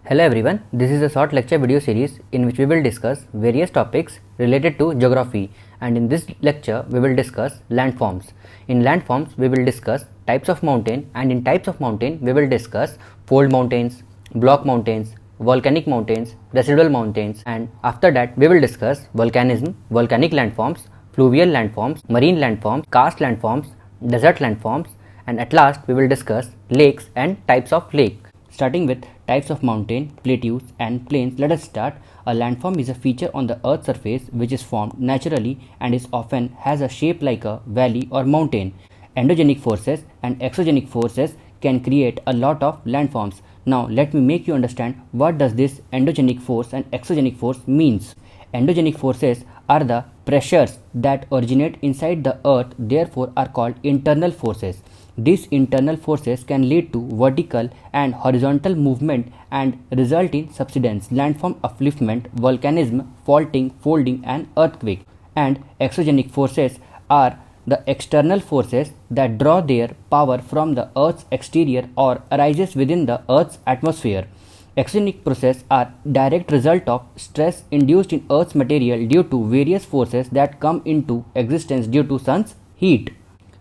Hello everyone, this is a short lecture video series in which we will discuss various topics related to geography, and in this lecture we will discuss landforms. In landforms we will discuss types of mountain, and in types of mountain we will discuss fold mountains, block mountains, volcanic mountains, residual mountains, and after that we will discuss volcanism, volcanic landforms, fluvial landforms, marine landforms, karst landforms, desert landforms, and at last we will discuss lakes and types of lake. Starting with types of mountain, plateaus and plains, let us start. A landform is a feature on the earth's surface which is formed naturally and is often has a shape like a valley or mountain. Endogenic forces and exogenic forces can create a lot of landforms. Now let me make you understand what does this endogenic force and exogenic force means. Endogenic forces are the pressures that originate inside the earth, therefore are called internal forces. These internal forces can lead to vertical and horizontal movement and result in subsidence, landform upliftment, volcanism, faulting, folding and earthquake. And exogenic forces are the external forces that draw their power from the earth's exterior or arises within the earth's atmosphere. Exogenic processes are direct result of stress induced in earth's material due to various forces that come into existence due to sun's heat.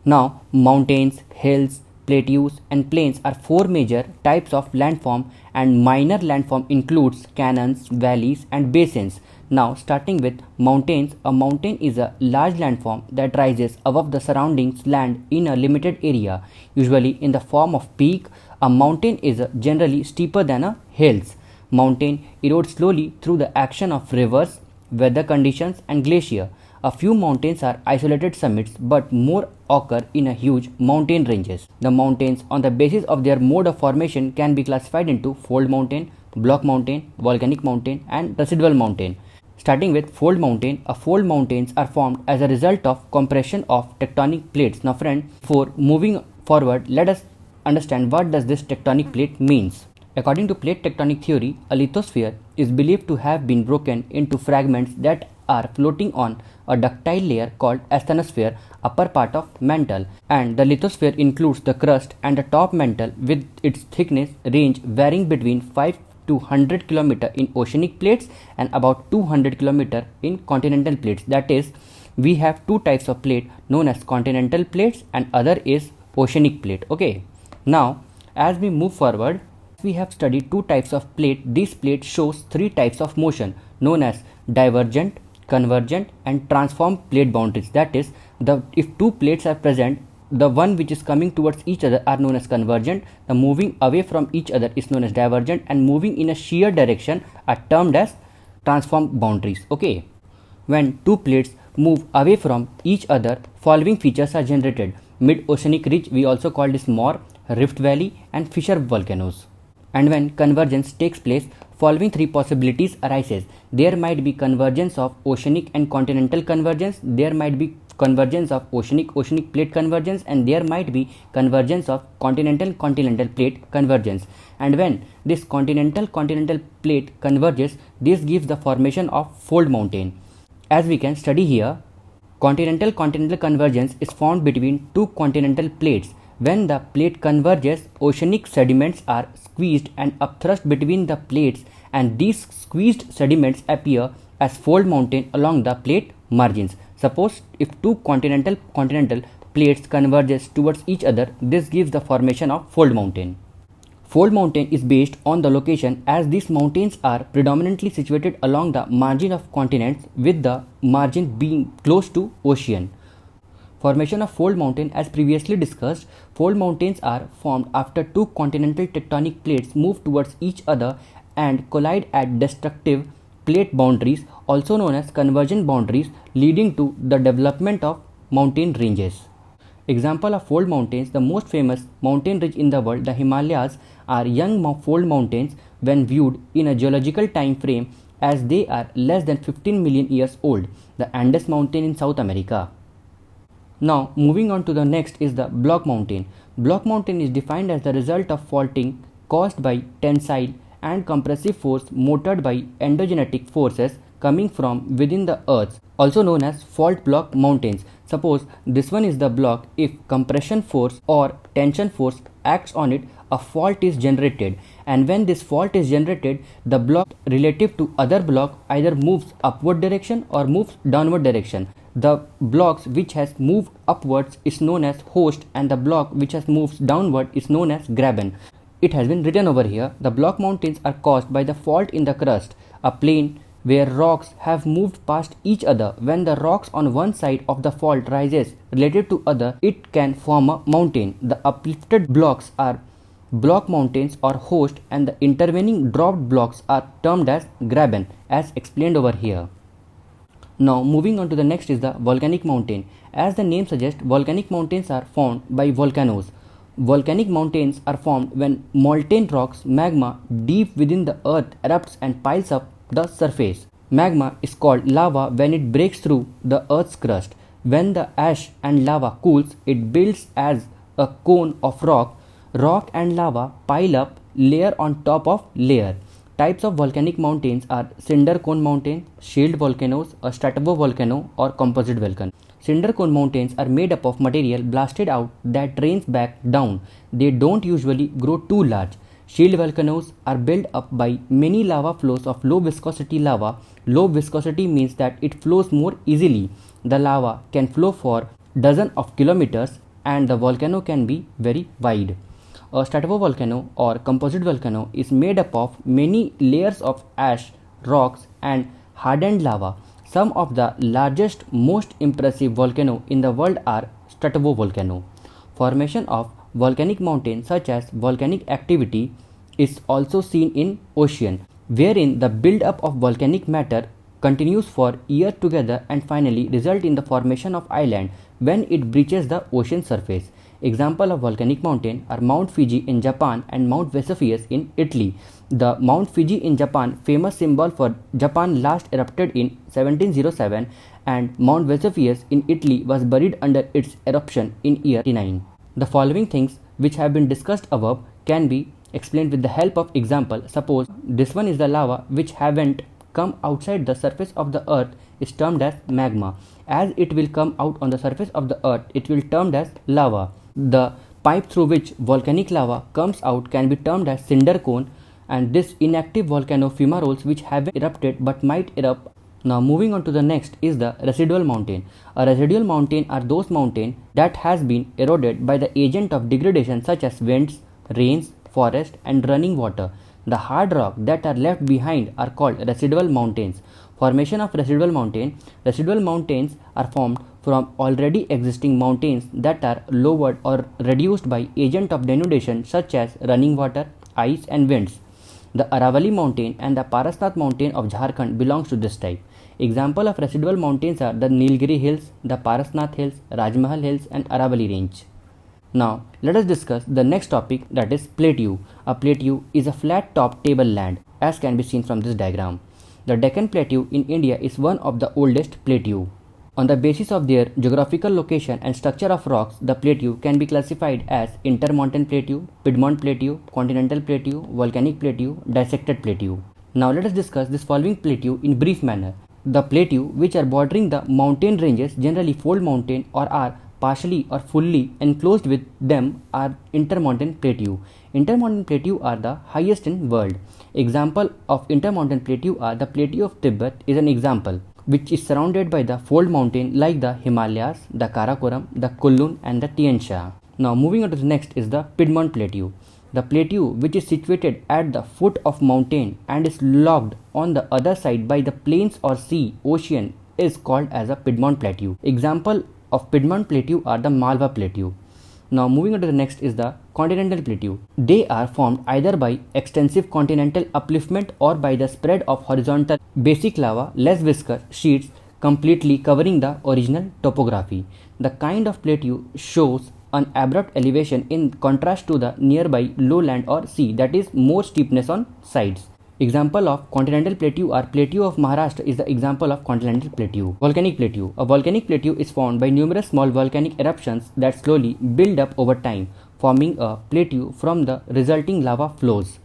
Now, mountains, hills, plateaus and plains are four major types of landform, and minor landform includes canyons, valleys and basins. Now, starting with mountains, a mountain is a large landform that rises above the surroundings land in a limited area, usually in the form of peak. A mountain is generally steeper than a hills. Mountain erodes slowly through the action of rivers, weather conditions and glacier. A few mountains are isolated summits, but more occur in a huge mountain ranges. The mountains on the basis of their mode of formation can be classified into fold mountain, block mountain, volcanic mountain and residual mountain. Starting with fold mountain, fold mountains are formed as a result of compression of tectonic plates. Now friend, before moving forward, let us understand what does this tectonic plate means. According to plate tectonic theory, a lithosphere is believed to have been broken into fragments that are floating on a ductile layer called asthenosphere, upper part of mantle, and the lithosphere includes the crust and the top mantle with its thickness range varying between 5 to 100 km in oceanic plates and about 200 km in continental plates. That is, we have two types of plate known as continental plates and other is oceanic plate. Okay, now as we move forward, we have studied two types of plate. This plate shows three types of motion known as divergent, convergent and transform plate boundaries. That is, if two plates are present, the one which is coming towards each other are known as convergent, the moving away from each other is known as divergent, and moving in a shear direction are termed as transform boundaries. Okay, when two plates move away from each other, following features are generated: mid-oceanic ridge, we also call this Moore, Rift Valley and Fissure volcanoes. And when convergence takes place, following three possibilities arises. There might be convergence of oceanic and continental convergence, there might be convergence of oceanic plate convergence, and there might be convergence of continental plate convergence. And when this continental plate converges, this gives the formation of fold mountain. As we can study here, continental convergence is formed between two continental plates. When the plate converges, oceanic sediments are squeezed and upthrust between the plates, and these squeezed sediments appear as fold mountain along the plate margins. Suppose if two continental plates converges towards each other, this gives the formation of fold mountain. Fold mountain is based on the location, as these mountains are predominantly situated along the margin of continents, with the margin being close to ocean. Formation of fold mountain, as previously discussed, fold mountains are formed after two continental tectonic plates move towards each other and collide at destructive plate boundaries, also known as convergent boundaries, leading to the development of mountain ranges. Example of fold mountains: the most famous mountain range in the world, the Himalayas, are young fold mountains when viewed in a geological time frame, as they are less than 15 million years old. The Andes mountain in South America. Now moving on to the next is the block mountain. Block mountain is defined as the result of faulting caused by tensile and compressive force motored by endogenetic forces coming from within the earth, also known as fault block mountains. Suppose this one is the block if compression force or tension force acts on it, a fault is generated, and when this fault is generated, the block relative to other block either moves upward direction or moves downward direction. The blocks which has moved upwards is known as host, and the block which has moved downward is known as graben. It has been written over here, the block mountains are caused by the fault in the crust, a plane where rocks have moved past each other. When the rocks on one side of the fault rises relative to other, it can form a mountain. The uplifted blocks are block mountains or host, and the intervening dropped blocks are termed as graben, as explained over here. Now moving on to the next is the volcanic mountain. As the name suggests, volcanic mountains are formed by volcanoes. Volcanic mountains are formed when molten rocks, magma, deep within the earth erupts and piles up the surface. Magma is called lava when it breaks through the earth's crust. When the ash and lava cools, it builds as a cone of rock. Rock and lava pile up layer on top of layer. Types of volcanic mountains are cinder cone mountain, shield volcanoes, a stratovolcano, or composite volcano. Cinder cone mountains are made up of material blasted out that rains back down. They don't usually grow too large. Shield volcanoes are built up by many lava flows of low viscosity lava. Low viscosity means that it flows more easily. The lava can flow for dozens of kilometers, and the volcano can be very wide. A stratovolcano or composite volcano is made up of many layers of ash, rocks, and hardened lava. Some of the largest, most impressive volcanoes in the world are stratovolcano. Formation of volcanic mountains such as volcanic activity is also seen in ocean, wherein the build-up of volcanic matter continues for years together and finally result in the formation of island when it breaches the ocean surface. Example of volcanic mountain are Mount Fuji in Japan and Mount Vesuvius in Italy. The Mount Fuji in Japan, famous symbol for Japan, last erupted in 1707, and Mount Vesuvius in Italy was buried under its eruption in year 39. The following things which have been discussed above can be explained with the help of example. Suppose this one is the lava which haven't come outside the surface of the earth is termed as magma. As it will come out on the surface of the earth, it will termed as lava. The pipe through which volcanic lava comes out can be termed as cinder cone, and this inactive volcano fumaroles which haven't erupted but might erupt. Now moving on to the next is the residual mountain. A residual mountain are those mountains that has been eroded by the agent of degradation such as winds, rains, forest, and running water. The hard rock that are left behind are called residual mountains. Formation of residual mountains are formed from already existing mountains that are lowered or reduced by agent of denudation such as running water, ice, and winds. The Aravalli mountain and the Parasnath mountain of Jharkhand belongs to this type. Example of residual mountains are the Nilgiri hills, the Parasnath hills, Rajmahal hills, and Aravalli range. Now let us discuss the next topic, that is plateau. A plateau is a flat top tableland, as can be seen from this diagram. The Deccan Plateau in India is one of the oldest plateaux. On the basis of their geographical location and structure of rocks, the plateau can be classified as intermountain plateau, Piedmont plateau, continental plateau, volcanic plateau, dissected plateau. Now let us discuss this following plateau in brief manner. The plateau which are bordering the mountain ranges, generally fold mountain or are partially or fully enclosed with them, are intermountain plateau. Intermountain plateau are the highest in world. Example of intermountain plateau are the plateau of Tibet is an example, which is surrounded by the fold mountain like the Himalayas, the Karakoram, the Kulun, and the Tian Sha. Now moving on to the next is the Piedmont Plateau. The plateau which is situated at the foot of mountain and is locked on the other side by the plains or sea, ocean, is called as a Piedmont Plateau. Example of Piedmont Plateau are the Malwa Plateau. Now moving on to the next is the continental plateau. They are formed either by extensive continental upliftment or by the spread of horizontal basic lava, less viscous sheets completely covering the original topography. The kind of plateau shows an abrupt elevation in contrast to the nearby lowland or sea, that is more steepness on sides. Example of continental plateau are plateau of Maharashtra is the example of continental plateau. Volcanic plateau. A volcanic plateau is formed by numerous small volcanic eruptions that slowly build up over time, forming a plateau from the resulting lava flows.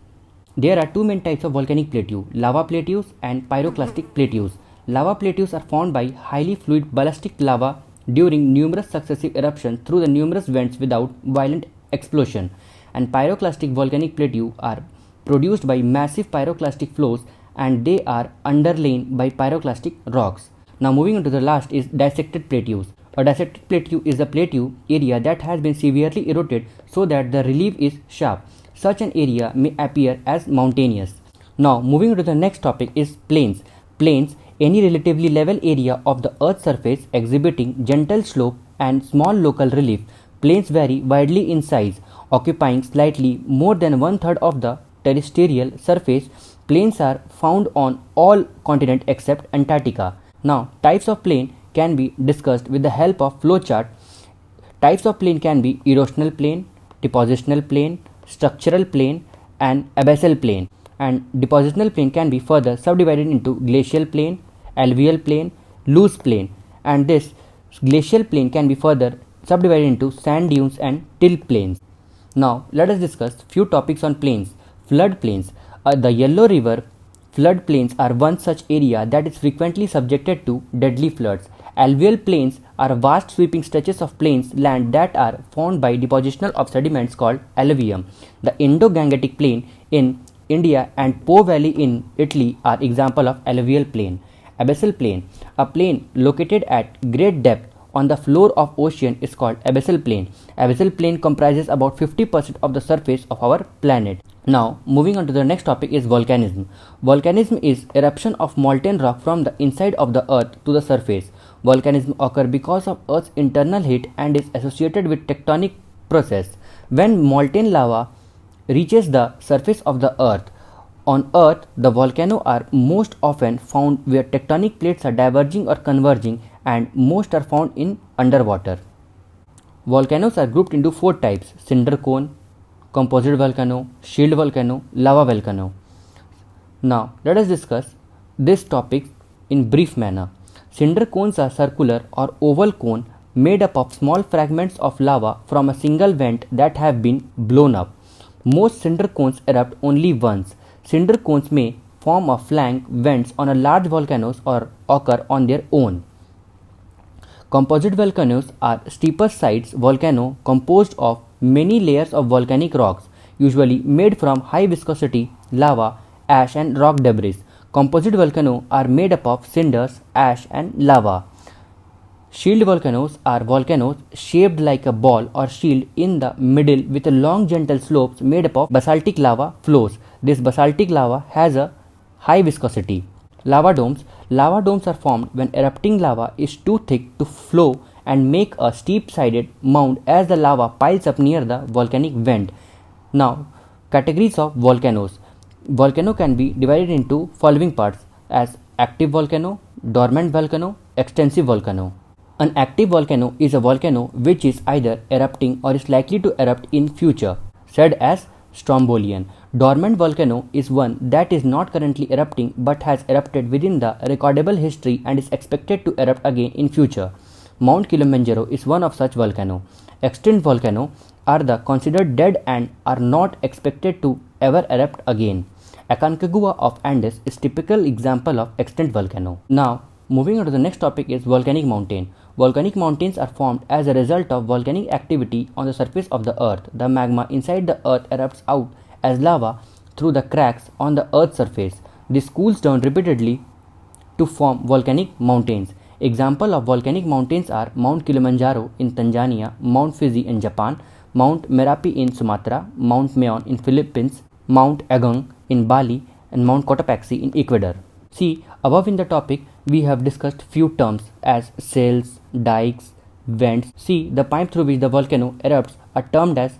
There are two main types of volcanic plateau, lava plateaus and pyroclastic plateaus. Lava plateaus are formed by highly fluid ballistic lava during numerous successive eruptions through the numerous vents without violent explosion, and pyroclastic volcanic plateau are produced by massive pyroclastic flows, and they are underlain by pyroclastic rocks. Now moving on to the last is dissected plateaus. A dissected plateau is a plateau area that has been severely eroded so that the relief is sharp. Such an area may appear as mountainous. Now moving on to the next topic is plains. Plains, any relatively level area of the earth's surface exhibiting gentle slope and small local relief. Plains vary widely in size, occupying slightly more than one-third of the terrestrial surface. Plains are found on all continents except Antarctica. Now, types of plain can be discussed with the help of flowchart. Types of plain can be erosional plain, depositional plain, structural plain, and abyssal plain. And depositional plain can be further subdivided into glacial plain, alluvial plain, loose plain, and this glacial plain can be further subdivided into sand dunes and till plains. Now let us discuss few topics on plains. Flood plains. The Yellow River flood plains are one such area that is frequently subjected to deadly floods. Alluvial plains are vast sweeping stretches of plains land that are formed by deposition of sediments called alluvium. The Indo-Gangetic plain in India and Po Valley in Italy are example of alluvial plain. Abyssal plain. A plain located at great depth on the floor of ocean is called abyssal plain. Abyssal plain comprises about 50% of the surface of our planet. Now moving on to the next topic is volcanism. Volcanism is eruption of molten rock from the inside of the earth to the surface. Volcanism occurs because of earth's internal heat and is associated with tectonic process. When molten lava reaches the surface of the earth, on earth the volcanoes are most often found where tectonic plates are diverging or converging, and most are found in underwater. Volcanoes are grouped into four types: cinder cone, composite volcano, shield volcano, lava volcano. Now let us discuss this topic in brief manner. Cinder cones are circular or oval cone made up of small fragments of lava from a single vent that have been blown up. Most cinder cones erupt only once. Cinder cones may form a flank vents on a large volcanoes or occur on their own. Composite volcanoes are steeper sides volcano composed of many layers of volcanic rocks, usually made from high viscosity lava, ash and rock debris. Composite volcanoes are made up of cinders, ash and lava. Shield volcanoes are volcanoes shaped like a ball or shield in the middle with a long gentle slopes made up of basaltic lava flows. This basaltic lava has a high viscosity. Lava domes. Lava domes are formed when erupting lava is too thick to flow and make a steep-sided mound as the lava piles up near the volcanic vent. Now, categories of volcanoes. Volcano can be divided into following parts as active volcano, dormant volcano, extensive volcano. An active volcano is a volcano which is either erupting or is likely to erupt in future, said as Strombolian. Dormant volcano is one that is not currently erupting but has erupted within the recordable history and is expected to erupt again in future. Mount Kilimanjaro is one of such volcano. Extinct volcano are the considered dead and are not expected to ever erupt again. Aconcagua of Andes is typical example of extinct volcano. Now, moving on to the next topic is volcanic mountain. Volcanic mountains are formed as a result of volcanic activity on the surface of the earth. The magma inside the earth erupts out as lava through the cracks on the earth's surface. This cools down repeatedly to form volcanic mountains. Examples of volcanic mountains are Mount Kilimanjaro in Tanzania, Mount Fuji in Japan, Mount Merapi in Sumatra, Mount Mayon in Philippines, Mount Agung in Bali, and Mount Cotopaxi in Ecuador. See, above in the topic we have discussed few terms as cells, dikes, vents. See, the pipe through which the volcano erupts are termed as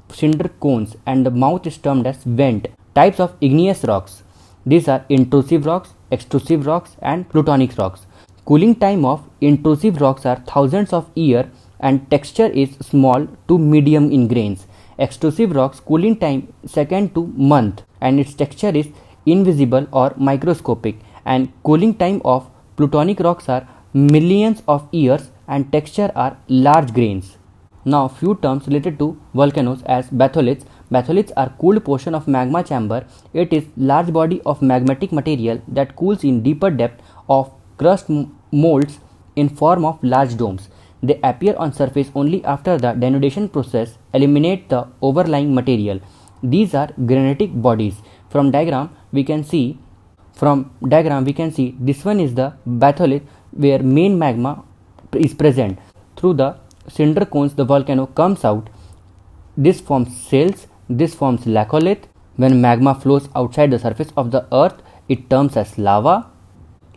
cinder cones and the mouth is termed as vent. Types of igneous rocks. These are intrusive rocks, extrusive rocks and plutonic rocks. Cooling time of intrusive rocks are thousands of years and texture is small to medium in grains. Extrusive rocks cooling time second to month and its texture is invisible or microscopic, and cooling time of plutonic rocks are millions of years and texture are large grains. Now few terms related to volcanoes as batholiths. Batholiths are cooled portion of magma chamber. It is large body of magmatic material that cools in deeper depth of crust molds in form of large domes. They appear on surface only after the denudation process eliminate the overlying material. These are granitic bodies. From diagram we can see this one is the batholith where main magma is present. Through the cinder cones the volcano comes out. This forms cells. This forms laccolith. When magma flows outside the surface of the earth, it terms as lava.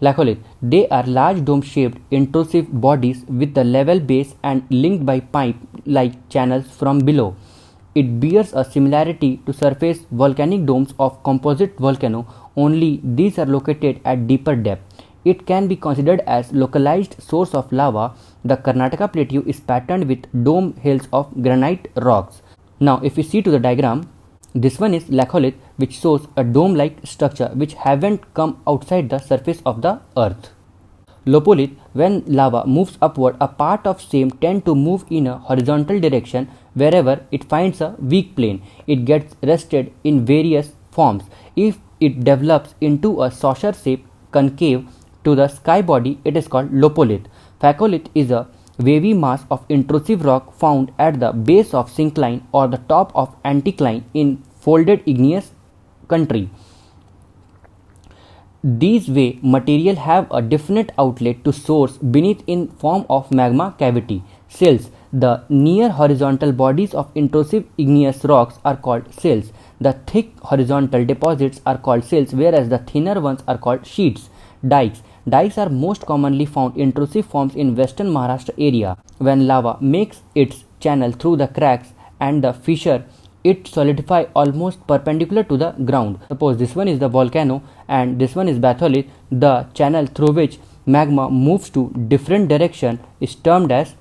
Laccolith. They are large dome-shaped intrusive bodies with the level base and linked by pipe-like channels from below. It bears a similarity to surface volcanic domes of composite volcano, only these are located at deeper depth. It can be considered as localized source of lava. The Karnataka plateau is patterned with dome hills of granite rocks. Now if we see to the diagram, this one is laccolith which shows a dome-like structure which haven't come outside the surface of the earth. Lopolith, when lava moves upward, a part of same tend to move in a horizontal direction wherever it finds a weak plane. It gets rested in various forms. If it develops into a saucer shape concave to the sky body, it is called lopolith. Phacolith is a wavy mass of intrusive rock found at the base of syncline or the top of anticline in folded igneous country. These way material have a definite outlet to source beneath in form of magma cavity. Sills. The near horizontal bodies of intrusive igneous rocks are called sills. The thick horizontal deposits are called sills, whereas the thinner ones are called sheets. Dikes. Dikes are most commonly found intrusive forms in western Maharashtra area. When lava makes its channel through the cracks and the fissure, it solidifies almost perpendicular to the ground. Suppose this one is the volcano and this one is batholith. The channel through which magma moves to different direction is termed as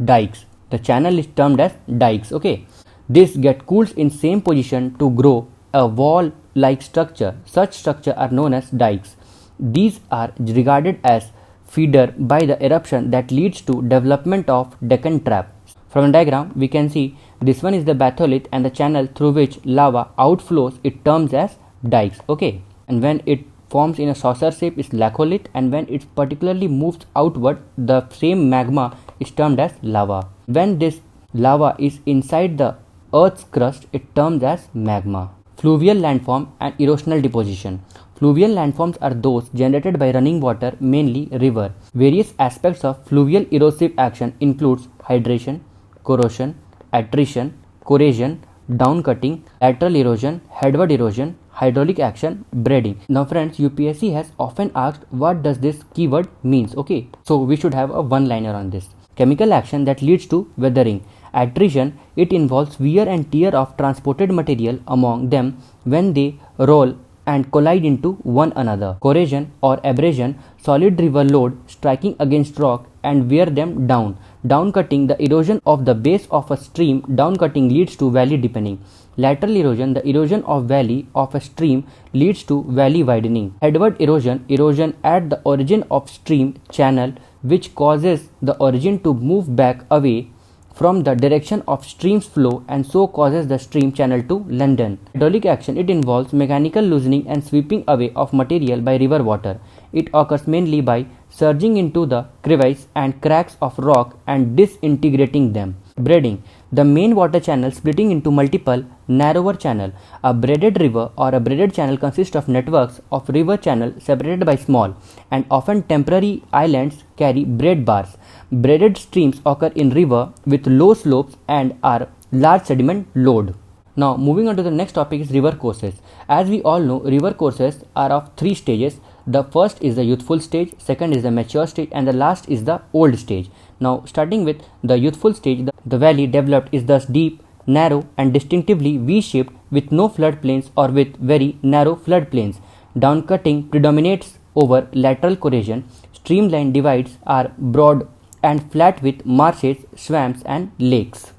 dikes. The channel is termed as dikes. Okay. This get cooled in same position to grow a wall-like structure. Such structure are known as dikes. These are regarded as feeder by the eruption that leads to development of Deccan Trap. From the diagram we can see this one is the batholith and the channel through which lava outflows it terms as dikes. Okay, and when it forms in a saucer shape is laccolith, and when it particularly moves outward the same magma is termed as lava. When this lava is inside the earth's crust it terms as magma. Fluvial landform and erosional deposition. Fluvial landforms are those generated by running water, mainly river. Various aspects of fluvial erosive action includes hydration, corrosion, attrition, corrosion, downcutting, lateral erosion, headward erosion, hydraulic action, braiding. Now friends, UPSC has often asked what does this keyword means. Okay, so we should have a one-liner on this. Chemical action that leads to weathering. Attrition, it involves wear and tear of transported material among them when they roll and collide into one another. Corrosion or abrasion, solid river load striking against rock and wear them down. Downcutting, the erosion of the base of a stream. Downcutting leads to valley deepening. Lateral erosion, the erosion of valley of a stream leads to valley widening. Headward erosion, erosion at the origin of stream channel which causes the origin to move back away from the direction of stream's flow and so causes the stream channel to lengthen. Hydraulic action, it involves mechanical loosening and sweeping away of material by river water. It occurs mainly by surging into the crevices and cracks of rock and disintegrating them. Braiding, the main water channel splitting into multiple narrower channel. A braided river or a braided channel consists of networks of river channel separated by small and often temporary islands carry braid bars. Braided streams occur in river with low slopes and are large sediment load. Now moving on to the next topic is river courses. As we all know, river courses are of three stages. The first is the youthful stage, second is the mature stage, and the last is the old stage. Now starting with the youthful stage, the valley developed is thus deep, narrow and distinctively V-shaped with no floodplains or with very narrow floodplains. Downcutting predominates over lateral corrosion. Streamline divides are broad and flat with marshes, swamps and lakes.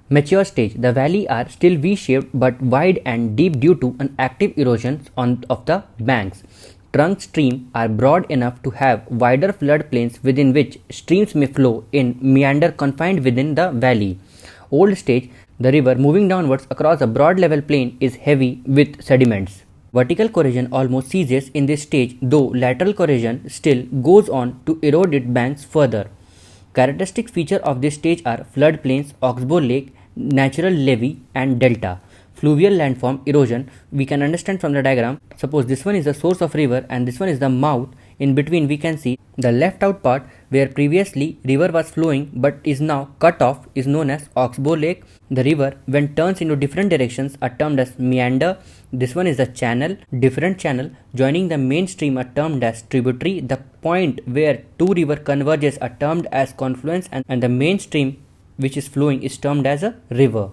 Mature stage, the valley are still V-shaped but wide and deep due to an active erosion of the banks. Trunk stream are broad enough to have wider floodplains within which streams may flow in meander confined within the valley. Old stage, the river moving downwards across a broad level plain is heavy with sediments. Vertical corrosion almost ceases in this stage, though lateral corrosion still goes on to erode its banks further. Characteristic features of this stage are floodplains, oxbow lake, natural levee and delta. Fluvial landform erosion, we can understand from the diagram. Suppose this one is the source of river and this one is the mouth. In between we can see the left out part where previously river was flowing but is now cut off is known as oxbow lake. The river when turns into different directions are termed as meander. This one is the channel, different channel joining the main stream are termed as tributary. The point where two river converges are termed as confluence and the main stream which is flowing is termed as a river.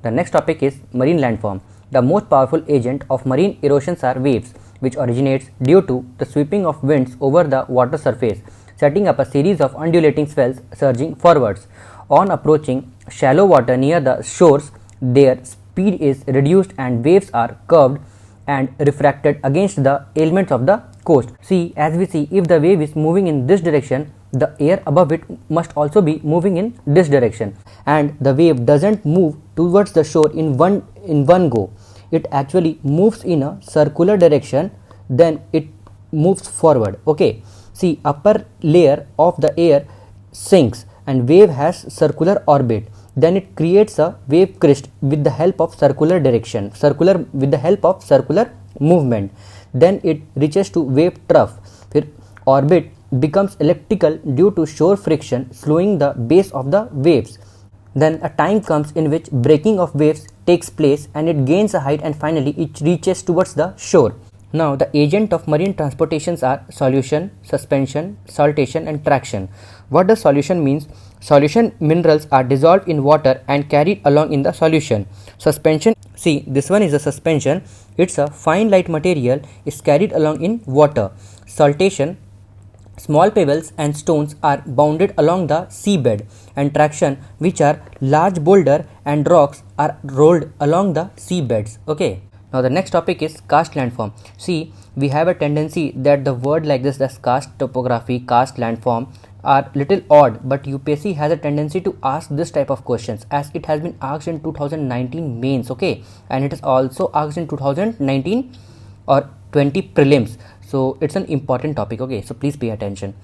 The next topic is marine landform. The most powerful agent of marine erosions are waves, which originates due to the sweeping of winds over the water surface, setting up a series of undulating swells surging forwards. On approaching shallow water near the shores, their speed is reduced and waves are curved and refracted against the elements of the coast. See, as we see, if the wave is moving in this direction, the air above it must also be moving in this direction, and the wave doesn't move towards the shore in one go. It actually moves in a circular direction, then it moves forward. Okay, see, upper layer of the air sinks and wave has circular orbit, then it creates a wave crest with the help of circular movement, then it reaches to wave trough where orbit becomes elliptical due to shore friction slowing the base of the waves. Then a time comes in which breaking of waves takes place and it gains a height and finally it reaches towards the shore. Now the agent of marine transportations are solution, suspension, saltation and traction. What does solution means? Solution minerals are dissolved in water and carried along in the solution. Suspension, see, this one is a suspension. It's a fine light material is carried along in water. Saltation, small pebbles and stones are bounded along the seabed, and traction, which are large boulder and rocks are rolled along the seabeds. Okay. Now the next topic is karst landform. See, we have a tendency that the word like this, as karst topography, karst landform, are little odd, but UPSC has a tendency to ask this type of questions as it has been asked in 2019 mains, okay, and it is also asked in 2019 or 20 prelims. So it's an important topic, okay, so please pay attention.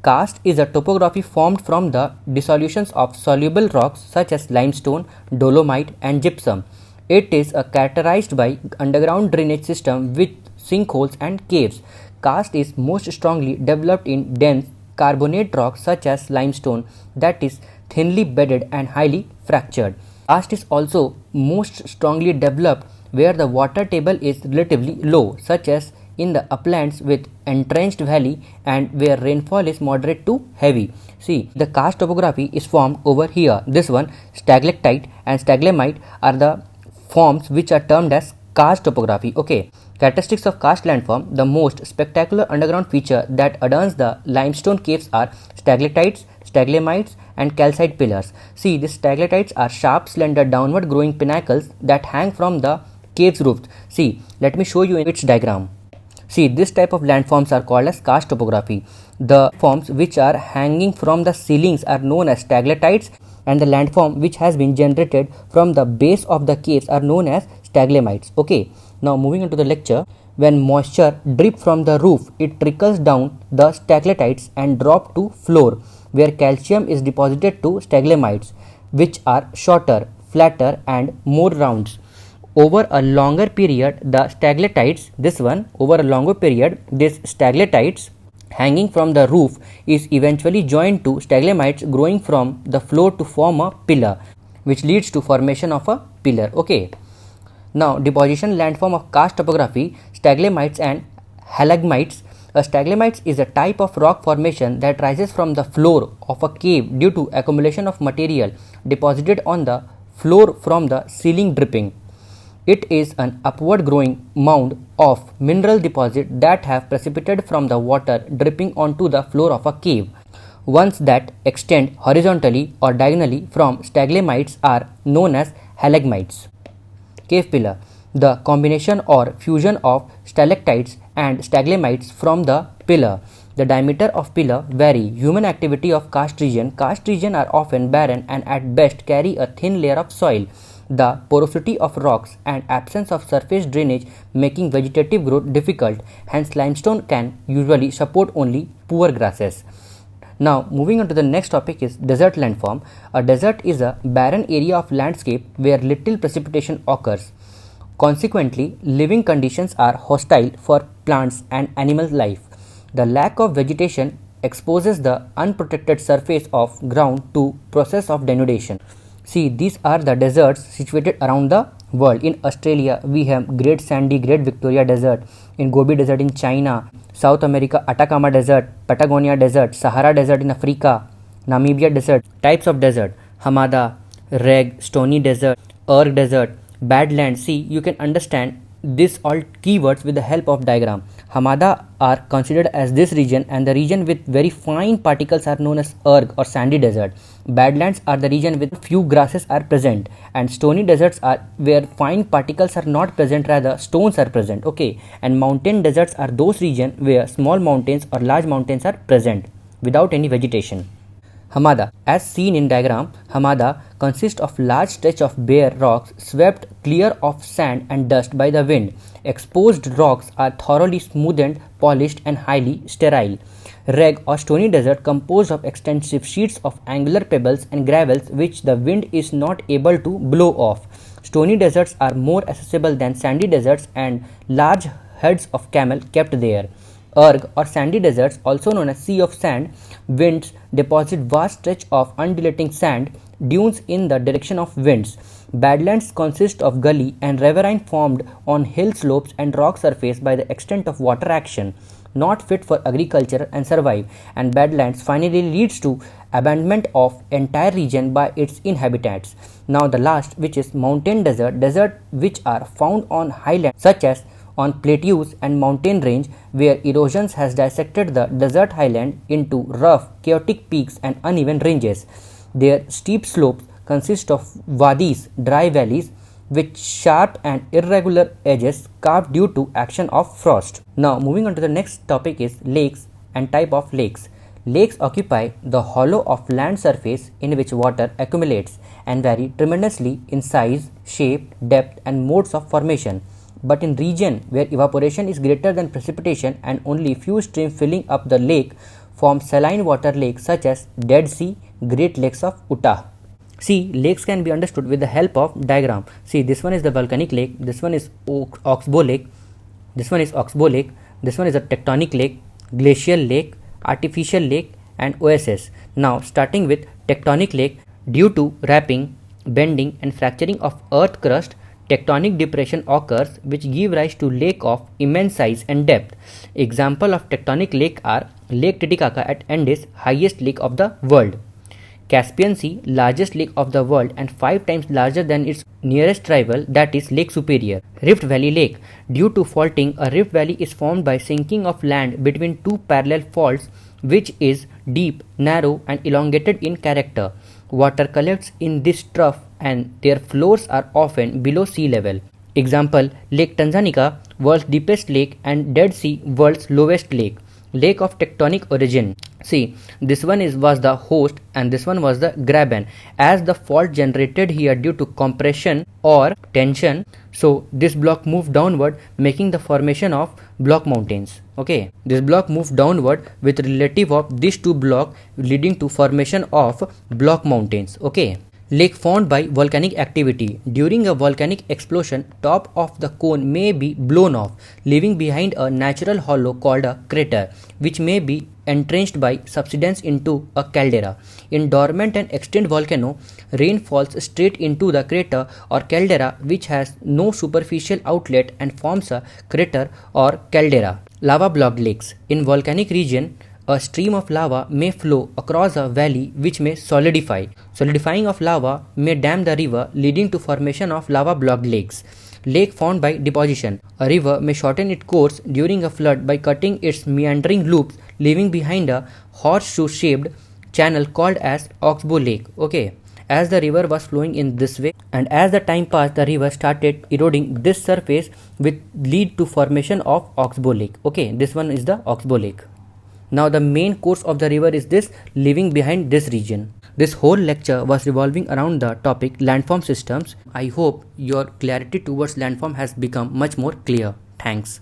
Karst is a topography formed from the dissolutions of soluble rocks such as limestone, dolomite and gypsum. It is characterized by underground drainage system with sinkholes and caves. Karst is most strongly developed in dense carbonate rocks such as limestone that is thinly bedded and highly fractured. Karst is also most strongly developed where the water table is relatively low, such as in the uplands with entrenched valley and where rainfall is moderate to heavy. See, the karst topography is formed over here. This one, stalactite and stalagmite are the forms which are termed as karst topography. Okay. Characteristics of karst landform. The most spectacular underground feature that adorns the limestone caves are stalactites, stalagmites and calcite pillars. See, these stalactites are sharp, slender, downward growing pinnacles that hang from the cave's roofs. See, let me show you in its diagram. See, this type of landforms are called as karst topography. The forms which are hanging from the ceilings are known as stalactites, and the landform which has been generated from the base of the caves are known as stalagmites. Okay. Now moving into the lecture, when moisture drips from the roof, it trickles down the stalactites and drop to floor where calcium is deposited to stalagmites, which are shorter, flatter and more rounds. Over a longer period, the stalactites, this stalactites hanging from the roof is eventually joined to stalagmites growing from the floor to form a pillar, which leads to formation of a pillar. Okay. Now, deposition landform of karst topography, stalagmites and halagmites. A stalagmite is a type of rock formation that rises from the floor of a cave due to accumulation of material deposited on the floor from the ceiling dripping. It is an upward growing mound of mineral deposit that have precipitated from the water dripping onto the floor of a cave. Ones that extend horizontally or diagonally from stalagmites are known as halagmites. Cave pillar, the combination or fusion of stalactites and stalagmites from the pillar. The diameter of pillar vary. Human activity of karst region. Karst region are often barren and at best carry a thin layer of soil. The porosity of rocks and absence of surface drainage making vegetative growth difficult. Hence, limestone can usually support only poor grasses. Now moving on to the next topic is desert landform. A desert is a barren area of landscape where little precipitation occurs. Consequently, living conditions are hostile for plants and animal life. The lack of vegetation exposes the unprotected surface of ground to process of denudation. See, these are the deserts situated around the world. In Australia, we have Great Sandy, Great Victoria Desert, in Gobi Desert in China, South America, Atacama Desert, Patagonia Desert, Sahara Desert in Africa, Namibia Desert. Types of desert: Hamada, Reg, Stony Desert, Erg Desert, Badlands. See, you can understand this all keywords with the help of diagram. Hamada are considered as this region, and the region with very fine particles are known as erg or sandy desert. Badlands are the region with few grasses are present, and stony deserts are where fine particles are not present, rather stones are present. Okay, and mountain deserts are those regions where small mountains or large mountains are present without any vegetation. Hamada. As seen in diagram, Hamada consists of large stretch of bare rocks swept clear of sand and dust by the wind. Exposed rocks are thoroughly smoothed, polished and highly sterile. Reg or stony desert composed of extensive sheets of angular pebbles and gravels which the wind is not able to blow off. Stony deserts are more accessible than sandy deserts and large heads of camel kept there. Erg or sandy deserts, also known as sea of sand, winds deposit vast stretch of undulating sand dunes in the direction of winds. Badlands consist of gully and riverine formed on hill slopes and rock surface by the extent of water action, not fit for agriculture and survive, and badlands finally leads to abandonment of entire region by its inhabitants. Now the last, which is mountain desert which are found on highlands such as on plateaus and mountain range where erosions has dissected the desert highland into rough, chaotic peaks and uneven ranges. Their steep slopes consist of wadis, dry valleys, with sharp and irregular edges carved due to action of frost. Now moving on to the next topic is lakes and type of lakes. Lakes occupy the hollow of land surface in which water accumulates and vary tremendously in size, shape, depth and modes of formation. But in region where evaporation is greater than precipitation and only few streams filling up the lake form saline water lakes such as Dead Sea, Great Lakes of Utah. See, lakes can be understood with the help of diagram. See, this one is the volcanic lake, this one is Oxbow Lake, this one is Oxbow Lake, this one is a tectonic lake, glacial lake, artificial lake and oasis. Now starting with tectonic lake, due to rapping, bending and fracturing of earth crust, tectonic depression occurs which give rise to lake of immense size and depth. Example of tectonic lake are Lake Titicaca at Andes, highest lake of the world. Caspian Sea, largest lake of the world and 5 times larger than its nearest rival, that is Lake Superior. Rift Valley Lake. Due to faulting, a rift valley is formed by sinking of land between two parallel faults which is deep, narrow and elongated in character. Water collects in this trough and their floors are often below sea level. Example, Lake Tanganyika, world's deepest lake, and Dead Sea, world's lowest lake. Lake of tectonic origin. See, this one was the host and this one was the graben. As the fault generated here due to compression or tension, so this block moved downward, making the formation of block mountains. Okay, this block moved downward with relative of these two blocks leading to formation of block mountains. Okay. Lake formed by volcanic activity. During a volcanic explosion, top of the cone may be blown off, leaving behind a natural hollow called a crater, which may be entrenched by subsidence into a caldera. In dormant and extinct volcano, rain falls straight into the crater or caldera, which has no superficial outlet and forms a crater or caldera. Lava blocked lakes. In volcanic region, a stream of lava may flow across a valley which may solidify. Solidifying of lava may dam the river, leading to formation of lava blocked lakes. Lake formed by deposition. A river may shorten its course during a flood by cutting its meandering loops, leaving behind a horseshoe shaped channel called as Oxbow Lake. Okay. As the river was flowing in this way and as the time passed, the river started eroding this surface which lead to formation of Oxbow Lake. Okay, this one is the Oxbow Lake. Now the main course of the river is this, leaving behind this region. This whole lecture was revolving around the topic landform systems. I hope your clarity towards landform has become much more clear. Thanks.